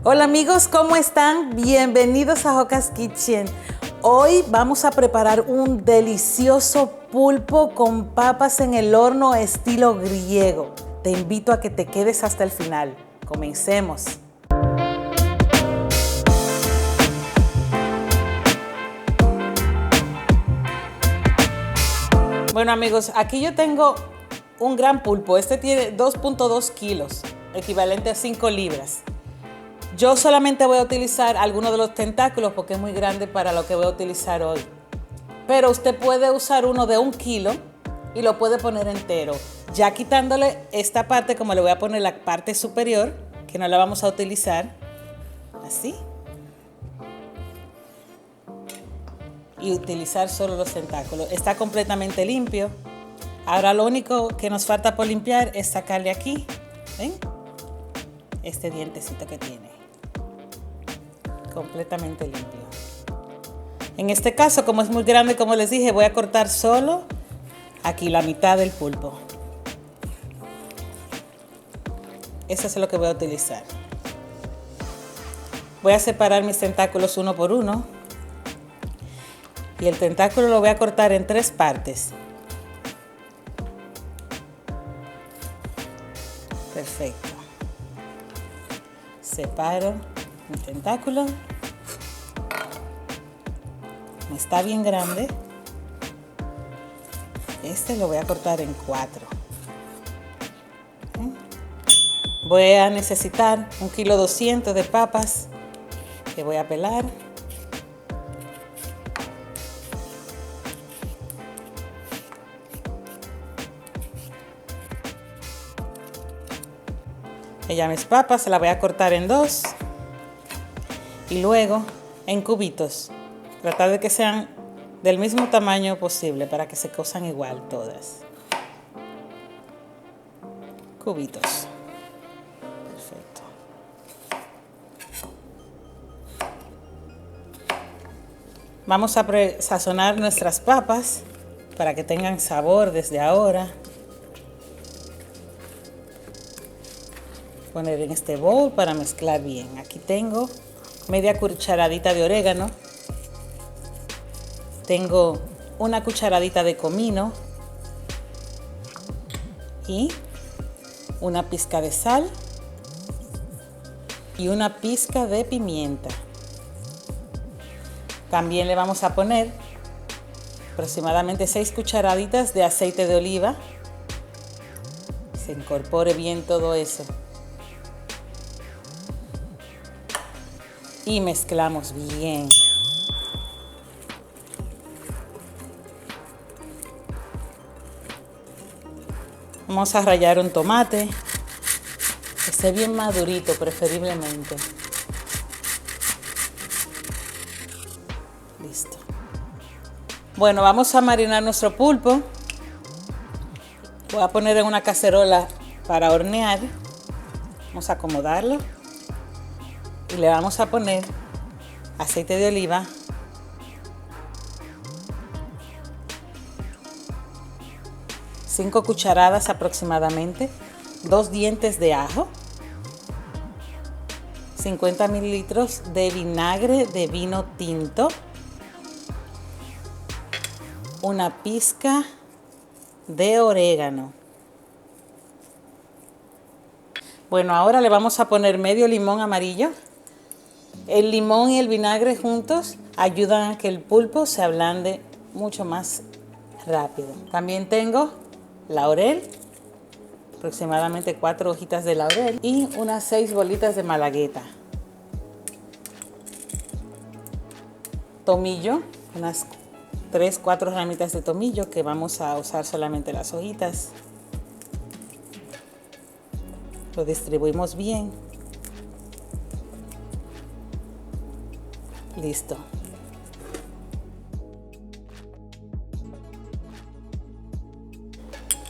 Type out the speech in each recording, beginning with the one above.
Hola amigos, ¿cómo están? Bienvenidos a Joca's Kitchen. Hoy vamos a preparar un delicioso pulpo con papas en el horno estilo griego. Te invito a que te quedes hasta el final. Comencemos. Bueno amigos, aquí yo tengo un gran pulpo. Este tiene 2.2 kilos, equivalente a 5 libras. Yo solamente voy a utilizar algunos de los tentáculos porque es muy grande para lo que voy a utilizar hoy. Pero usted puede usar uno de 1 kilo y lo puede poner entero. Ya quitándole esta parte, como le voy a poner la parte superior, que no la vamos a utilizar. Así. Y utilizar solo los tentáculos. Está completamente limpio. Ahora lo único que nos falta por limpiar es sacarle aquí, ¿ven? Este dientecito que tiene. Completamente limpio. En este caso, como es muy grande, como les dije, voy a cortar solo aquí la mitad del pulpo. Eso es lo que voy a utilizar. Voy a separar mis tentáculos uno por uno. Y el tentáculo lo voy a cortar en 3 partes. Perfecto. Separo mi tentáculo. Está bien grande. Este lo voy a cortar en 4. Voy a necesitar 1,2 kg de papas que voy a pelar. Ya mis papas las voy a cortar en 2 y luego en cubitos. Tratar de que sean del mismo tamaño posible para que se cosan igual todas. Cubitos. Perfecto. Vamos a sazonar nuestras papas para que tengan sabor desde ahora. Poner en este bowl para mezclar bien. Aquí tengo media cucharadita de orégano. Tengo una cucharadita de comino y una pizca de sal y una pizca de pimienta. También le vamos a poner aproximadamente 6 cucharaditas de aceite de oliva. Se incorpore bien todo eso. Y mezclamos bien. Vamos a rallar un tomate, que esté bien madurito preferiblemente. Listo. Bueno, vamos a marinar nuestro pulpo. Voy a poner en una cacerola para hornear. Vamos a acomodarlo. Y le vamos a poner aceite de oliva, 5 cucharadas aproximadamente, 2 dientes de ajo, 50 mililitros de vinagre de vino tinto, una pizca de orégano. Bueno, ahora le vamos a poner medio limón amarillo. El limón y el vinagre juntos ayudan a que el pulpo se ablande mucho más rápido. También tengo laurel, aproximadamente 4 hojitas de laurel y unas 6 bolitas de malagueta. Tomillo, unas 3-4 ramitas de tomillo que vamos a usar solamente las hojitas. Lo distribuimos bien. Listo.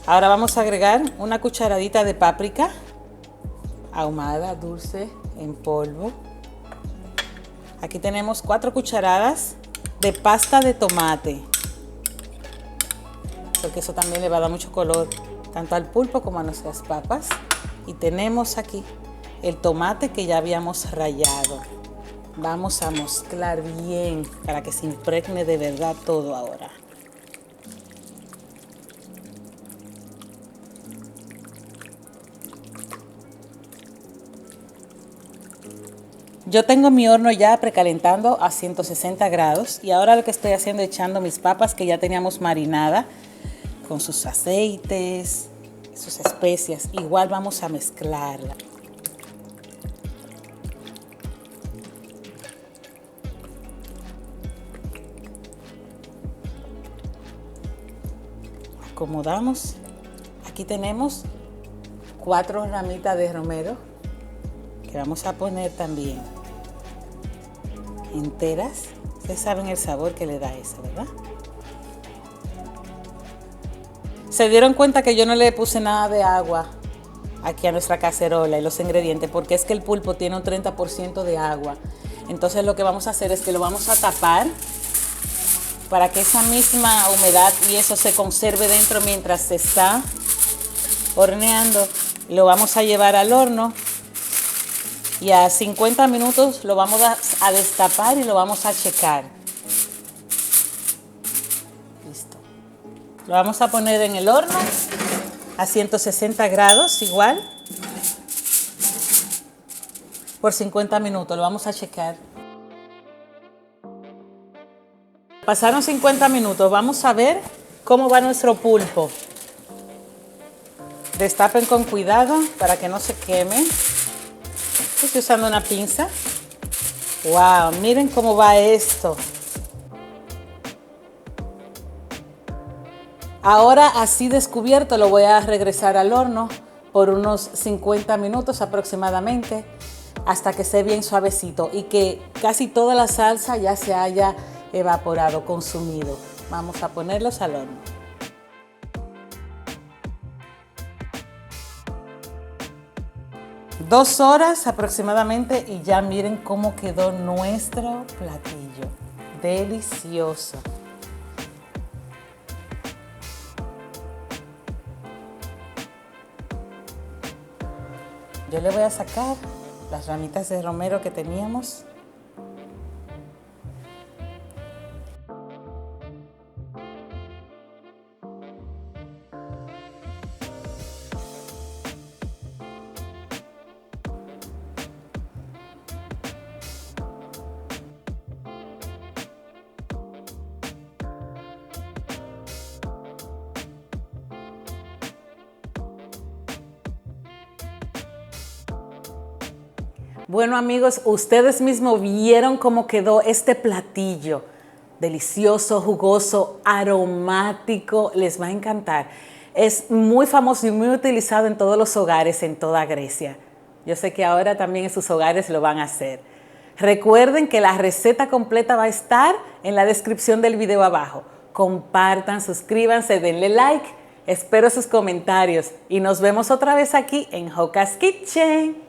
Ahora vamos a agregar una cucharadita de páprica ahumada, dulce, en polvo. Aquí tenemos 4 cucharadas de pasta de tomate, porque eso también le va a dar mucho color tanto al pulpo como a nuestras papas. Y tenemos aquí el tomate que ya habíamos rallado. Vamos a mezclar bien para que se impregne de verdad todo ahora. Yo tengo mi horno ya precalentando a 160 grados y ahora lo que estoy haciendo es echando mis papas que ya teníamos marinadas con sus aceites, sus especias. Igual vamos a mezclarla. Acomodamos. Aquí tenemos 4 ramitas de romero que vamos a poner también enteras. Ustedes saben el sabor que le da eso, ¿verdad? Se dieron cuenta que yo no le puse nada de agua aquí a nuestra cacerola y los ingredientes porque es que el pulpo tiene un 30% de agua. Entonces lo que vamos a hacer es que lo vamos a tapar para que esa misma humedad y eso se conserve dentro mientras se está horneando. Lo vamos a llevar al horno y a 50 minutos lo vamos a destapar y lo vamos a checar. Listo. Lo vamos a poner en el horno a 160 grados igual por 50 minutos. Lo vamos a checar. Pasaron 50 minutos. Vamos a ver cómo va nuestro pulpo. Destapen con cuidado para que no se queme. Estoy usando una pinza. ¡Wow! Miren cómo va esto. Ahora así descubierto lo voy a regresar al horno por unos 50 minutos aproximadamente hasta que esté bien suavecito y que casi toda la salsa ya se haya evaporado, consumido. Vamos a ponerlos al horno. Dos horas aproximadamente y ya miren cómo quedó nuestro platillo. Delicioso. Yo le voy a sacar las ramitas de romero que teníamos. Bueno amigos, ustedes mismos vieron cómo quedó este platillo. Delicioso, jugoso, aromático, les va a encantar. Es muy famoso y muy utilizado en todos los hogares en toda Grecia. Yo sé que ahora también en sus hogares lo van a hacer. Recuerden que la receta completa va a estar en la descripción del video abajo. Compartan, suscríbanse, denle like. Espero sus comentarios y nos vemos otra vez aquí en Joca's Kitchen.